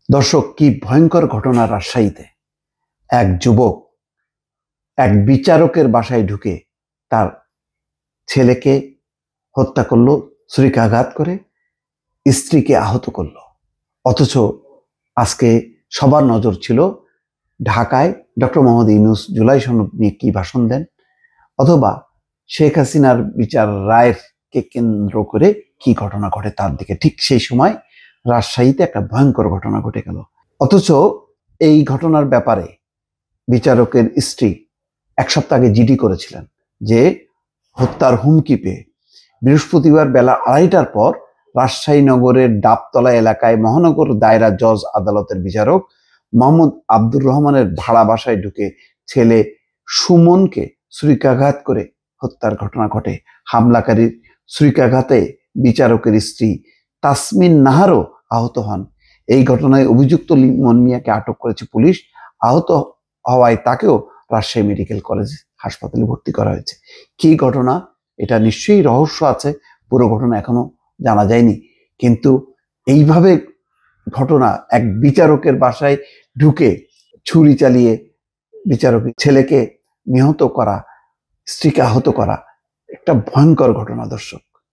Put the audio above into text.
দর্শক, কি ভয়ঙ্কর ঘটনা রাজশাহীতে। এক যুবক এক বিচারকের বাসায় ঢুকে তার ছেলেকে হত্যা করলো, ছুরিকাঘাত করে স্ত্রীকে আহত করলো। অথচ আজকে সবার নজর ছিল ঢাকায় ডক্টর মোহাম্মদ ইউনূস জুলাই সনদ নিয়ে কি ভাষণ দেন, অথবা শেখ হাসিনার বিচার রায়কে কেন্দ্র করে কি ঘটনা ঘটে তার দিকে। ঠিক সেই সময় রাজশাহীতে একটা ভয়ঙ্কর ঘটনা ঘটে গেল। অথচ এই ঘটনার ব্যাপারে বিচারকের স্ত্রী এক সপ্তাহ আগে জিডি করেছিলেন যে হত্যার হুমকি পেয়ে বৃহস্পতিবার বেলা 2:30টার পর রাজশাহী নগরের ডাবতলা এলাকায় মহানগর দায়রা জজ আদালতের বিচারক মোহাম্মদ আব্দুর রহমানের ভাড়া বাসায় ঢুকে ছেলে সুমনকে ছুরিকাঘাত করে হত্যার ঘটনা ঘটে। হামলাকারীর ছুরিকাঘাতে বিচারকের স্ত্রী তাসমিন নাহারও আহত হন। এই ঘটনায় অভিযুক্ত লিমন মিয়াকে আটক করেছে পুলিশ। আহত হওয়ায় তাকেও রাজশাহী মেডিকেল কলেজ হাসপাতালে ভর্তি করা হয়েছে। কি ঘটনা, এটা নিশ্চয়ই রহস্য আছে, পুরো ঘটনা এখনো জানা যায়নি। কিন্তু এইভাবে ঘটনা, এক বিচারকের বাসায় ঢুকে ছুরি চালিয়ে বিচারকের ছেলেকে নিহত করা, স্ত্রীকে আহত করা, একটা ভয়ঙ্কর ঘটনা দর্শক।